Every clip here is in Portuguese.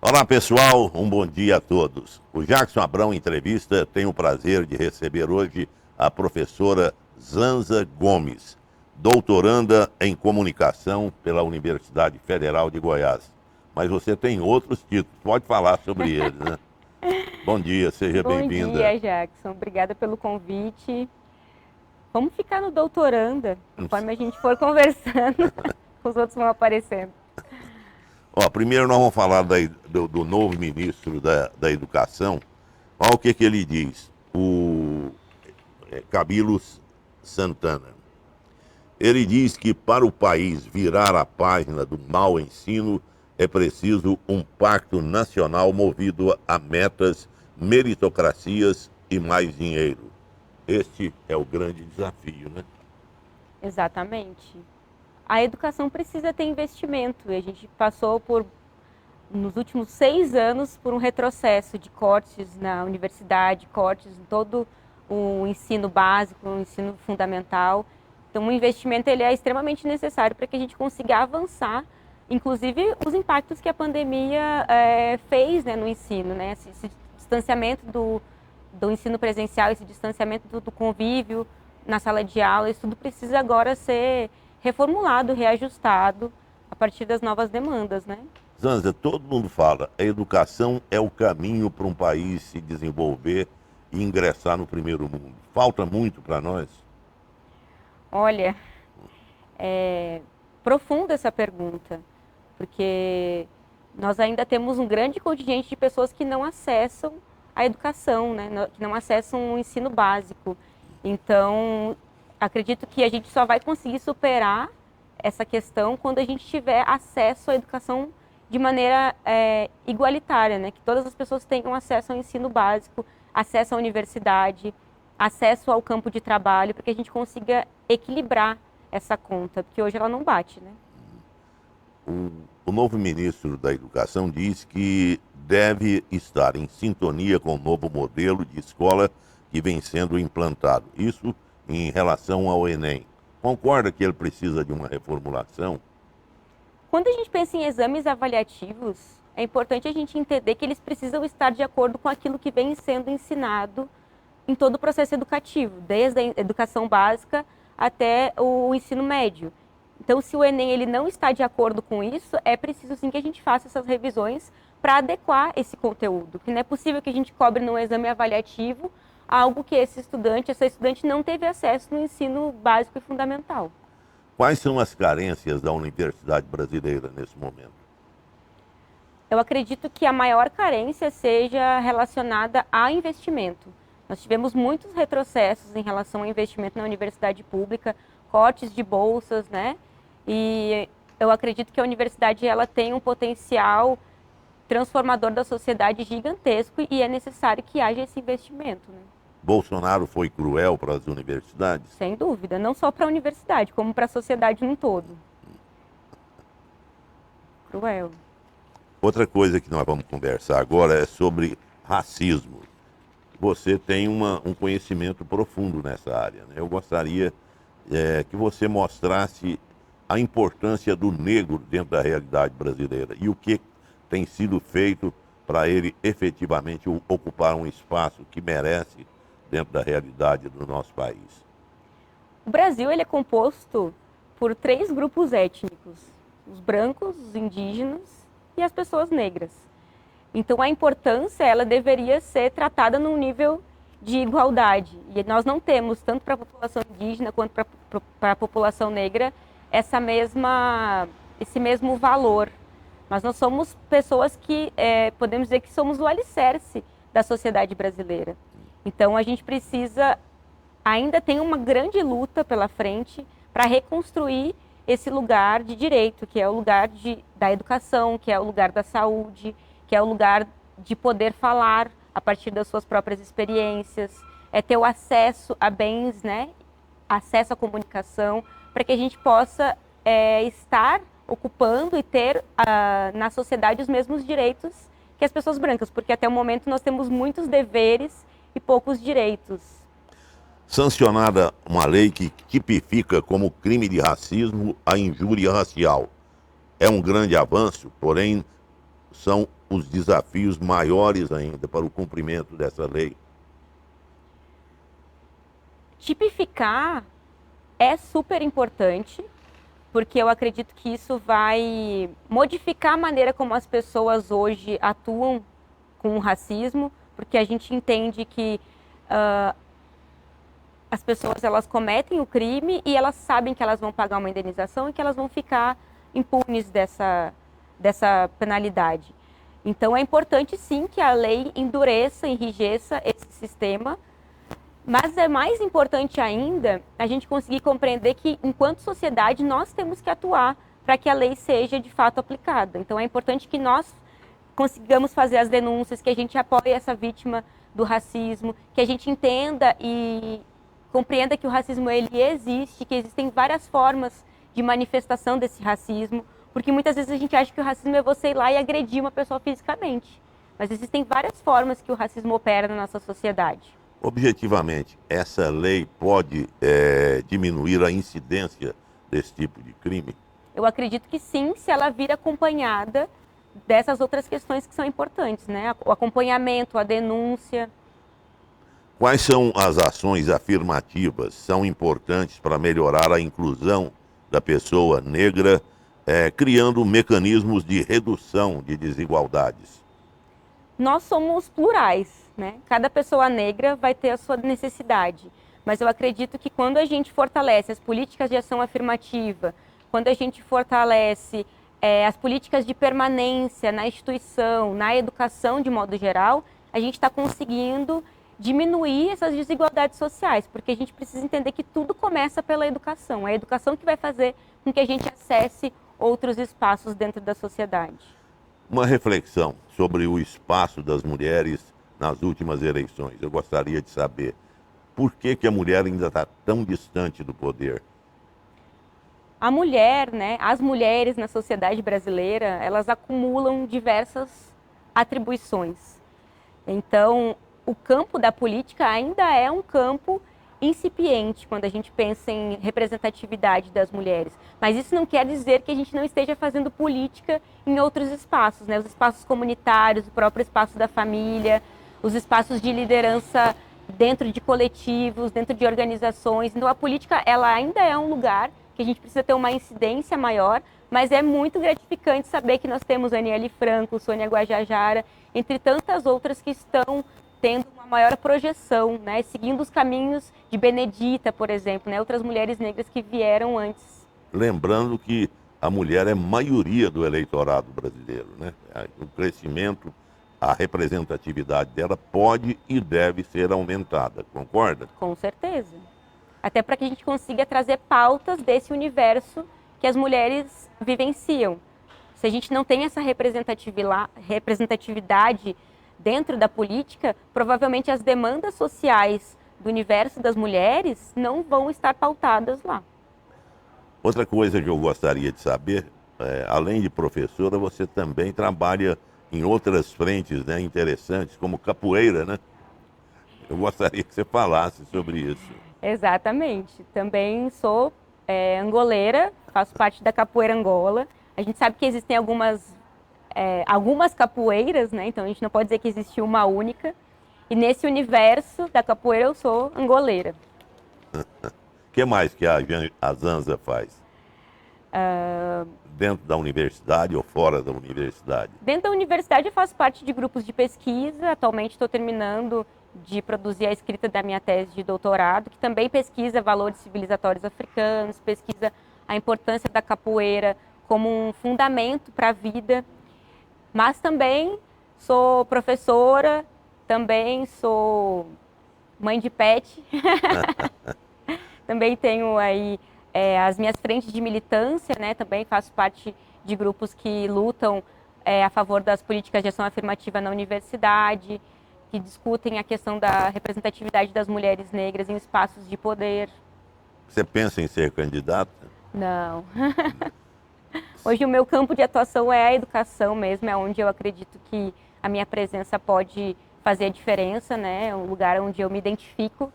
Olá pessoal, um bom dia a todos. O Jackson Abrão Entrevista tem o prazer de receber hoje a professora Zanza Gomes, doutoranda em comunicação pela Universidade Federal de Goiás. Mas você tem outros títulos, pode falar sobre eles, né? Bom dia, seja Bom bem-vinda. dia, Jackson. Obrigada pelo convite. Vamos ficar no doutoranda, conforme a gente for conversando, os outros vão aparecendo. Ó, primeiro nós vamos falar do novo ministro da Educação. Olha o que ele diz, o Camilo Santana. Ele diz que para o país virar a página do mau ensino é preciso um pacto nacional movido a metas, meritocracias e mais dinheiro. Este é o grande desafio, né? Exatamente. A educação precisa ter investimento e a gente passou nos últimos 6 anos, por um retrocesso de cortes na universidade, cortes em todo o ensino básico, o ensino fundamental. Então, o investimento ele é extremamente necessário para que a gente consiga avançar, inclusive os impactos que a pandemia fez, né, no ensino, né? Esse distanciamento do ensino presencial, esse distanciamento do convívio na sala de aula, isso tudo precisa agora ser reformulado, reajustado a partir das novas demandas, né? Zanza, todo mundo fala, a educação é o caminho para um país se desenvolver e ingressar no primeiro mundo. Falta muito para nós? Olha, profunda essa pergunta, porque nós ainda temos um grande contingente de pessoas que não acessam a educação, né? Que não acessam o ensino básico. Então, acredito que a gente só vai conseguir superar essa questão quando a gente tiver acesso à educação de maneira igualitária, né? Que todas as pessoas tenham acesso ao ensino básico, acesso à universidade, acesso ao campo de trabalho, para que a gente consiga equilibrar essa conta, porque hoje ela não bate, né? O novo ministro da Educação diz que deve estar em sintonia com o novo modelo de escola que vem sendo implantado. Isso em relação ao Enem. Concorda que ele precisa de uma reformulação? Quando a gente pensa em exames avaliativos, é importante a gente entender que eles precisam estar de acordo com aquilo que vem sendo ensinado em todo o processo educativo, desde a educação básica até o ensino médio. Então, se o Enem ele não está de acordo com isso, é preciso sim que a gente faça essas revisões para adequar esse conteúdo. Que não é possível que a gente cobre num exame avaliativo algo que essa estudante não teve acesso no ensino básico e fundamental. Quais são as carências da universidade brasileira nesse momento? Eu acredito que a maior carência seja relacionada a investimento. Nós tivemos muitos retrocessos em relação ao investimento na universidade pública, cortes de bolsas, né? E eu acredito que a universidade ela tem um potencial transformador da sociedade gigantesco e é necessário que haja esse investimento, né? Bolsonaro foi cruel para as universidades? Sem dúvida, não só para a universidade, como para a sociedade num todo. Cruel. Outra coisa que nós vamos conversar agora é sobre racismo. Você tem um conhecimento profundo nessa área, né? Eu gostaria que você mostrasse a importância do negro dentro da realidade brasileira e o que tem sido feito para ele efetivamente ocupar um espaço que merece dentro da realidade do nosso país. O Brasil ele é composto por 3 grupos étnicos: os brancos, os indígenas e as pessoas negras. Então a importância ela deveria ser tratada num nível de igualdade. E nós não temos, tanto para a população indígena quanto para a população negra, esse mesmo valor. Nós não somos pessoas que podemos dizer que somos o alicerce da sociedade brasileira. Então a gente precisa, ainda tem uma grande luta pela frente para reconstruir esse lugar de direito, que é o lugar da educação, que é o lugar da saúde, que é o lugar de poder falar a partir das suas próprias experiências, é ter o acesso a bens, né? Acesso à comunicação, para que a gente possa estar ocupando e ter na sociedade os mesmos direitos que as pessoas brancas, porque até o momento nós temos muitos deveres e poucos direitos. Sancionada uma lei que tipifica como crime de racismo a injúria racial. É um grande avanço, porém são os desafios maiores ainda para o cumprimento dessa lei? Tipificar é super importante, porque eu acredito que isso vai modificar a maneira como as pessoas hoje atuam com o racismo, porque a gente entende que as pessoas elas cometem o crime e elas sabem que elas vão pagar uma indenização e que elas vão ficar impunes dessa penalidade. Então é importante sim que a lei endureça, enrijeça esse sistema, mas é mais importante ainda a gente conseguir compreender que, enquanto sociedade, nós temos que atuar para que a lei seja de fato aplicada. Então é importante que nós consigamos fazer as denúncias, que a gente apoie essa vítima do racismo, que a gente entenda e compreenda que o racismo ele existe, que existem várias formas de manifestação desse racismo, porque muitas vezes a gente acha que o racismo é você ir lá e agredir uma pessoa fisicamente. Mas existem várias formas que o racismo opera na nossa sociedade. Objetivamente, essa lei pode diminuir a incidência desse tipo de crime? Eu acredito que sim, se ela vir acompanhada dessas outras questões que são importantes, né? O acompanhamento, a denúncia. Quais são as ações afirmativas que são importantes para melhorar a inclusão da pessoa negra, criando mecanismos de redução de desigualdades? Nós somos plurais, né? Cada pessoa negra vai ter a sua necessidade. Mas eu acredito que quando a gente fortalece as políticas de ação afirmativa, quando a gente fortalece as políticas de permanência na instituição, na educação de modo geral, a gente está conseguindo diminuir essas desigualdades sociais, porque a gente precisa entender que tudo começa pela educação. É a educação que vai fazer com que a gente acesse outros espaços dentro da sociedade. Uma reflexão sobre o espaço das mulheres nas últimas eleições. Eu gostaria de saber por que a mulher ainda está tão distante do poder. A mulher, né, as mulheres na sociedade brasileira, elas acumulam diversas atribuições. Então, o campo da política ainda é um campo incipiente quando a gente pensa em representatividade das mulheres. Mas isso não quer dizer que a gente não esteja fazendo política em outros espaços, né? Os espaços comunitários, o próprio espaço da família, os espaços de liderança dentro de coletivos, dentro de organizações. Então a política ela ainda é um lugar que a gente precisa ter uma incidência maior, mas é muito gratificante saber que nós temos Aniele Franco, Sônia Guajajara, entre tantas outras que estão tendo uma maior projeção, né, seguindo os caminhos de Benedita, por exemplo, né, outras mulheres negras que vieram antes. Lembrando que a mulher é maioria do eleitorado brasileiro, né? O crescimento, a representatividade dela pode e deve ser aumentada, concorda? Com certeza. Até para que a gente consiga trazer pautas desse universo que as mulheres vivenciam. Se a gente não tem essa representatividade dentro da política, provavelmente as demandas sociais do universo das mulheres não vão estar pautadas lá. Outra coisa que eu gostaria de saber, além de professora, você também trabalha em outras frentes, né, interessantes, como capoeira, né? Eu gostaria que você falasse sobre isso. Exatamente. Também sou angoleira, faço parte da Capoeira Angola. A gente sabe que existem algumas capoeiras, né? Então a gente não pode dizer que existe uma única. E nesse universo da capoeira eu sou angoleira. O que mais que a Zanza faz? Dentro da universidade ou fora da universidade? Dentro da universidade eu faço parte de grupos de pesquisa. Atualmente estou terminando de produzir a escrita da minha tese de doutorado, que também pesquisa valores civilizatórios africanos, pesquisa a importância da capoeira como um fundamento para a vida. Mas também sou professora, também sou mãe de pet. Também tenho aí as minhas frentes de militância, né? Também faço parte de grupos que lutam a favor das políticas de ação afirmativa na universidade, que discutem a questão da representatividade das mulheres negras em espaços de poder. Você pensa em ser candidata? Não. Hoje o meu campo de atuação é a educação mesmo, é onde eu acredito que a minha presença pode fazer a diferença, né? É um lugar onde eu me identifico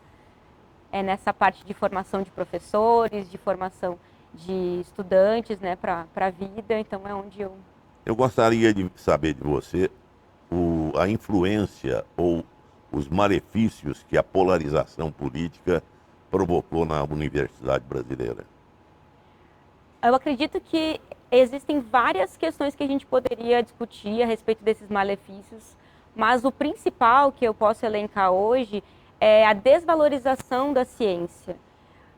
nessa parte de formação de professores, de formação de estudantes, né, para a vida. Então é onde eu... Eu gostaria de saber de você a influência ou os malefícios que a polarização política provocou na universidade brasileira? Eu acredito que existem várias questões que a gente poderia discutir a respeito desses malefícios, mas o principal que eu posso elencar hoje é a desvalorização da ciência.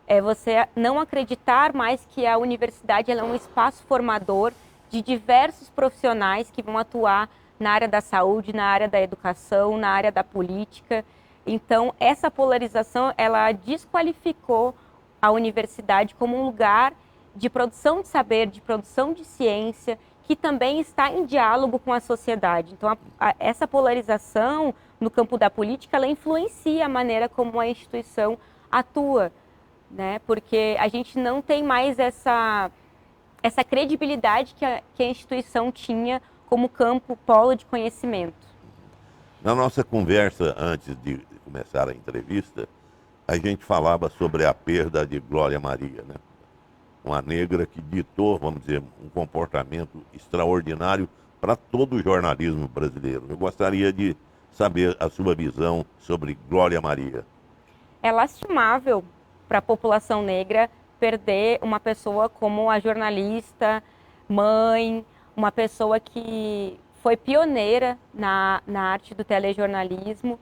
É você não acreditar mais que a universidade ela é um espaço formador de diversos profissionais que vão atuar na área da saúde, na área da educação, na área da política. Então, essa polarização, ela desqualificou a universidade como um lugar de produção de saber, de produção de ciência, que também está em diálogo com a sociedade. Então, essa polarização no campo da política, ela influencia a maneira como a instituição atua, né? Porque a gente não tem mais essa credibilidade que a instituição tinha como campo, polo de conhecimento. Na nossa conversa antes de começar a entrevista, a gente falava sobre a perda de Glória Maria, né? Uma negra que ditou, vamos dizer, um comportamento extraordinário para todo o jornalismo brasileiro. Eu gostaria de saber a sua visão sobre Glória Maria. É lastimável para a população negra perder uma pessoa como a jornalista, mãe, uma pessoa que foi pioneira na arte do telejornalismo,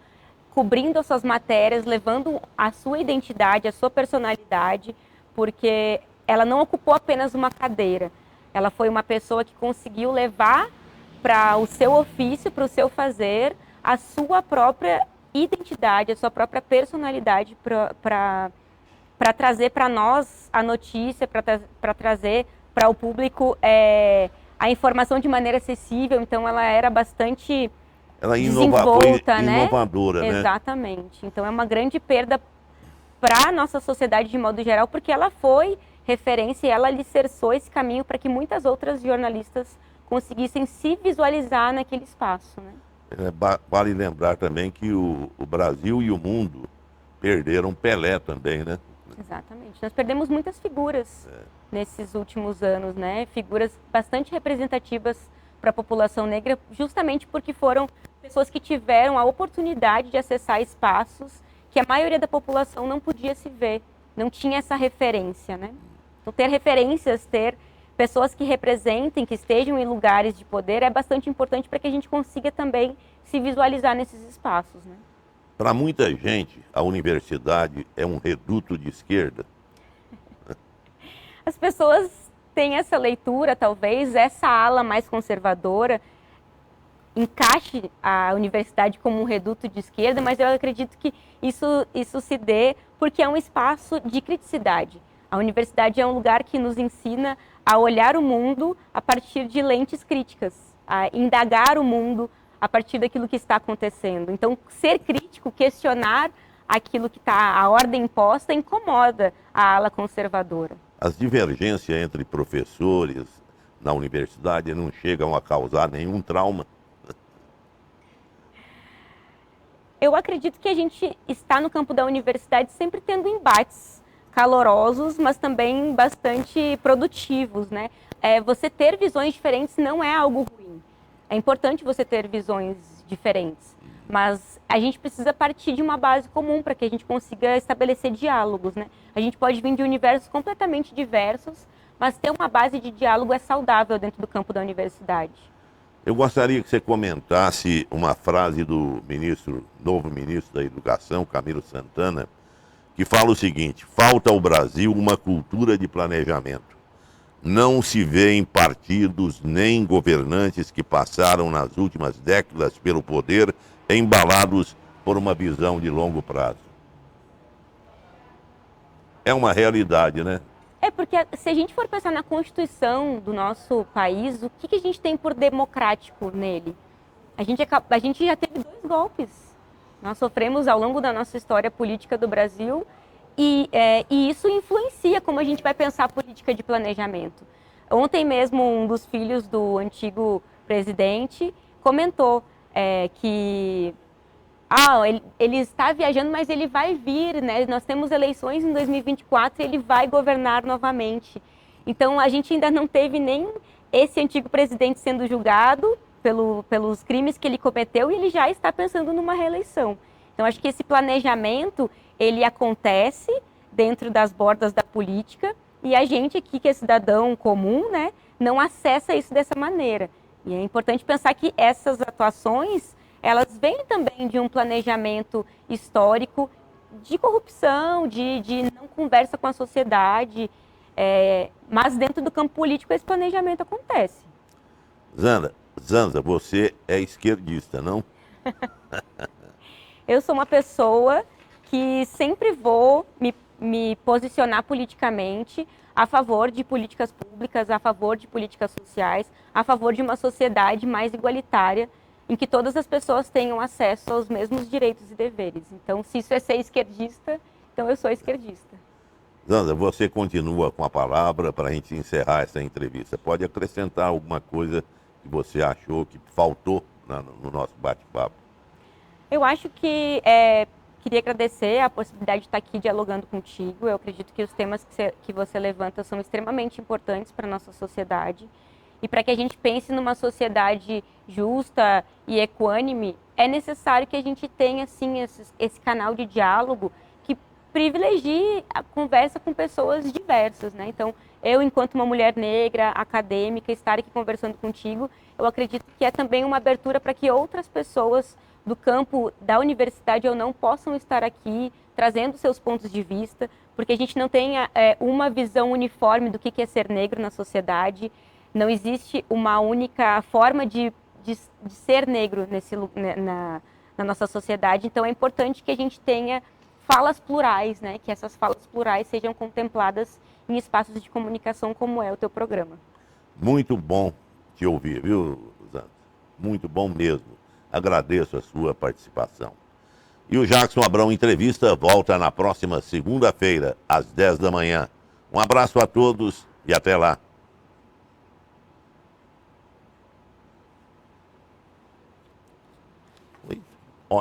cobrindo as suas matérias, levando a sua identidade, a sua personalidade, porque ela não ocupou apenas uma cadeira. Ela foi uma pessoa que conseguiu levar para o seu ofício, para o seu fazer, a sua própria identidade, a sua própria personalidade para trazer para nós a notícia, para trazer para o público a informação de maneira acessível. Então, ela era bastante desenvolta, né? Inovadora, né? Exatamente. Então, é uma grande perda para a nossa sociedade de modo geral, porque ela foi referência e ela alicerçou esse caminho para que muitas outras jornalistas conseguissem se visualizar naquele espaço, né? Vale lembrar também que o Brasil e o mundo perderam Pelé também, né? Exatamente. Nós perdemos muitas figuras nesses últimos anos, né? Figuras bastante representativas para a população negra, justamente porque foram pessoas que tiveram a oportunidade de acessar espaços que a maioria da população não podia se ver, não tinha essa referência, né? Então, ter referências, ter pessoas que representem, que estejam em lugares de poder é bastante importante para que a gente consiga também se visualizar nesses espaços, né? Para muita gente, a universidade é um reduto de esquerda. As pessoas têm essa leitura, talvez, essa ala mais conservadora encaixe a universidade como um reduto de esquerda, mas eu acredito que isso se dê porque é um espaço de criticidade. A universidade é um lugar que nos ensina a olhar o mundo a partir de lentes críticas, a indagar o mundo a partir daquilo que está acontecendo. Então, ser crítico, questionar aquilo que está, a ordem imposta, incomoda a ala conservadora. As divergências entre professores na universidade não chegam a causar nenhum trauma. Eu acredito que a gente está no campo da universidade sempre tendo embates calorosos, mas também bastante produtivos, né? Você ter visões diferentes não é algo ruim. É importante você ter visões diferentes, mas a gente precisa partir de uma base comum para que a gente consiga estabelecer diálogos, né? A gente pode vir de universos completamente diversos, mas ter uma base de diálogo é saudável dentro do campo da universidade. Eu gostaria que você comentasse uma frase do novo ministro da Educação, Camilo Santana, que fala o seguinte: falta ao Brasil uma cultura de planejamento. Não se vê em partidos nem governantes que passaram nas últimas décadas pelo poder embalados por uma visão de longo prazo. É uma realidade, né? Porque se a gente for pensar na Constituição do nosso país, o que a gente tem por democrático nele? A gente já teve 2 golpes. Nós sofremos ao longo da nossa história política do Brasil e isso influencia como a gente vai pensar a política de planejamento. Ontem mesmo, um dos filhos do antigo presidente comentou que ele está viajando, mas ele vai vir, né? Nós temos eleições em 2024 e ele vai governar novamente. Então, a gente ainda não teve nem esse antigo presidente sendo julgado pelos crimes que ele cometeu e ele já está pensando numa reeleição. Então, acho que esse planejamento, ele acontece dentro das bordas da política e a gente aqui, que é cidadão comum, né, não acessa isso dessa maneira. E é importante pensar que essas atuações, elas vêm também de um planejamento histórico de corrupção, de não conversa com a sociedade, mas dentro do campo político esse planejamento acontece. Zanza, você é esquerdista, não? Eu sou uma pessoa que sempre vou me posicionar politicamente a favor de políticas públicas, a favor de políticas sociais, a favor de uma sociedade mais igualitária, em que todas as pessoas tenham acesso aos mesmos direitos e deveres. Então, se isso é ser esquerdista, então eu sou esquerdista. Zanza, você continua com a palavra para a gente encerrar essa entrevista. Pode acrescentar alguma coisa que você achou que faltou no nosso bate-papo? Eu acho que queria agradecer a possibilidade de estar aqui dialogando contigo. Eu acredito que os temas que você levanta são extremamente importantes para a nossa sociedade. E para que a gente pense numa sociedade justa e equânime, é necessário que a gente tenha, assim, esse canal de diálogo que privilegie a conversa com pessoas diversas, né? Então, eu, enquanto uma mulher negra, acadêmica, estar aqui conversando contigo, eu acredito que é também uma abertura para que outras pessoas do campo da universidade ou não possam estar aqui trazendo seus pontos de vista, porque a gente não tem uma visão uniforme do que é ser negro na sociedade. Não existe uma única forma de ser negro na nossa sociedade. Então, é importante que a gente tenha falas plurais, né? Que essas falas plurais sejam contempladas em espaços de comunicação como é o teu programa. Muito bom te ouvir, viu, Zanza? Muito bom mesmo. Agradeço a sua participação. E o Jackson Abrão Entrevista volta na próxima segunda-feira, às 10 da manhã. Um abraço a todos e até lá.